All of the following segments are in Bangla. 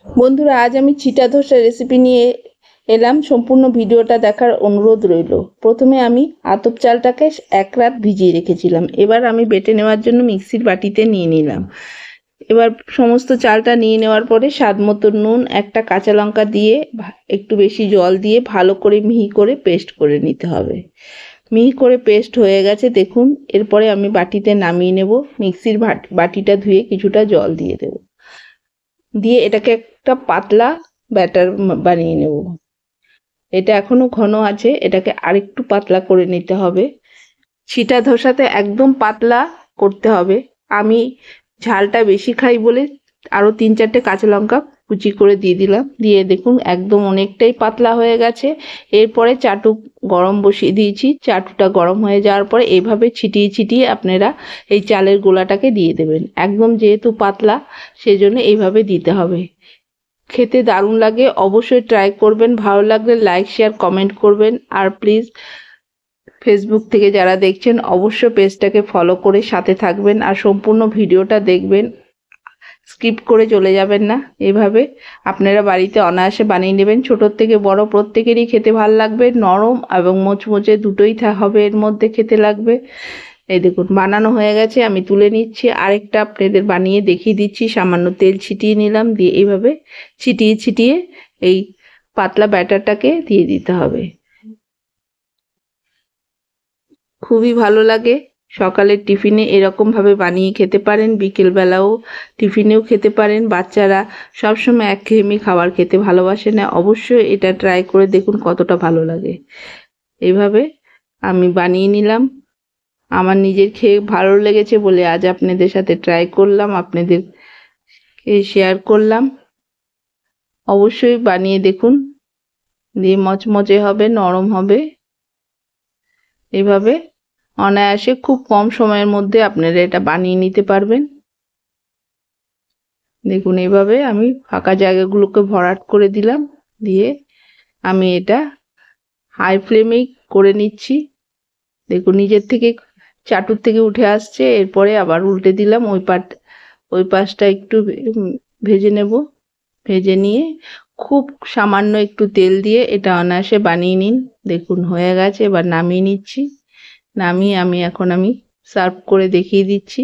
বন্ধুরা, আজ আমি চিটা ধোসা রেসিপি নিয়ে এলাম। সম্পূর্ণ ভিডিওটা দেখার অনুরোধ রইল। প্রথমে আমি আতপ চালটাকে 1 রাত ভিজিয়ে রেখেছিলাম। এবার আমি বেটে নেওয়ার জন্য মিক্সির বাটিতে নিয়ে নিলাম। এবার সমস্ত চালটা নিয়ে নেওয়ার পরে স্বাদ মতো নুন, একটা কাঁচা লঙ্কা দিয়ে একটু বেশি জল দিয়ে ভালো করে মিহি করে পেস্ট করে নিতে হবে। মিহি করে পেস্ট হয়ে গেছে দেখুন। এরপরে আমি বাটিতে নামিয়ে নেব। মিক্সির বাটিটা ধুয়ে কিছুটা জল দিয়ে দেব, দিয়ে এটাকে একটা পাতলা ব্যাটার বানিয়ে নেব। এটা এখনো ঘন আছে, এটাকে আরেকটু পাতলা করে নিতে হবে। চিটা ধোসাতে একদম পাতলা করতে হবে। আমি ঝালটা বেশি খাই বলে আরও 3-4টে কাঁচা লঙ্কা কুচি করে দিয়ে দিলাম। দিয়ে দেখুন একদম অনেকটাই পাতলা হয়ে গেছে। এরপরে চাটু গরম বসিয়ে দিয়েছি। চাটুটা গরম হয়ে যাওয়ার পরে এইভাবে ছিটিয়ে ছিটিয়ে আপনারা এই চালের গোলাটাকে দিয়ে দেবেন। একদম যেহেতু পাতলা, সেজন্য এইভাবে দিতে হবে। খেতে দারুণ লাগে, অবশ্যই ট্রাই করবেন। ভালো লাগলে লাইক, শেয়ার, কমেন্ট করবেন। আর প্লিজ ফেসবুক থেকে যারা দেখছেন অবশ্যই পেজটাকে ফলো করে সাথে থাকবেন আর সম্পূর্ণ ভিডিওটা দেখবেন, স্কিপ করে চলে যাবেন না। এভাবে আপনারা বাড়িতে অনায়াসে বানিয়ে নেবেন। ছোটোর থেকে বড় প্রত্যেকেরই খেতে ভালো লাগবে। নরম এবং মুচমুচে দুটোই হবে, এর মধ্যে খেতে লাগবে। এই দেখুন বানানো হয়ে গেছে, আমি তুলে নিচ্ছি। আরেকটা আপনাদের বানিয়ে দেখিয়ে দিচ্ছি। সামান্য তেল ছিটিয়ে নিলাম, দিয়ে এইভাবে ছিটিয়ে ছিটিয়ে এই পাতলা ব্যাটারটাকে দিয়ে দিতে হবে। খুবই ভালো লাগে। সকালের টিফিনে এরকমভাবে বানিয়ে খেতে পারেন, বিকেলবেলাও টিফিনেও খেতে পারেন। বাচ্চারা সবসময় একঘেয়েমি খাবার খেতে ভালোবাসে না, অবশ্যই এটা ট্রাই করে দেখুন কতটা ভালো লাগে। এইভাবে আমি বানিয়ে নিলাম। আমার নিজের খেয়ে ভালো লেগেছে বলে আজ আপনাদের সাথে ট্রাই করলাম, আপনাদেরকে শেয়ার করলাম। অবশ্যই বানিয়ে দেখুন, দিয়ে মচমচে হবে, নরম হবে। এভাবে অনায়াসে খুব কম সময়ের মধ্যে আপনারা এটা বানিয়ে নিতে পারবেন। দেখুন এইভাবে আমি ফাঁকা জায়গাগুলোকে ভরাট করে দিলাম, দিয়ে আমি এটা হাই ফ্লেমেই করে নিচ্ছি। দেখুন নিজের থেকে চাটুর থেকে উঠে আসছে। এরপরে আবার উল্টে দিলাম, ওই পাশটা একটু ভেজে নেব। ভেজে নিয়ে খুব সামান্য একটু তেল দিয়ে এটা অনায়াসে বানিয়ে নিন। দেখুন হয়ে গেছে, এবার নামিয়ে নিচ্ছি। নামিয়ে এখন আমি সার্ভ করে দেখিয়ে দিচ্ছি।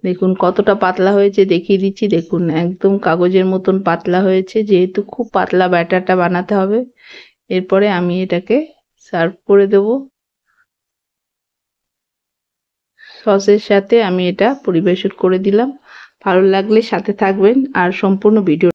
দেখুন কতটা পাতলা হয়েছে দেখিয়ে দিচ্ছি। দেখুন একদম কাগজের মতন পাতলা হয়েছে, যেহেতু খুব পাতলা ব্যাটারটা বানাতে হবে। এরপরে আমি এটাকে সার্ভ করে দেব। সসের সাথে আমি এটা পরিবেশন করে দিলাম। ভালো লাগলে সাথে থাকবেন আর সম্পূর্ণ ভিডিও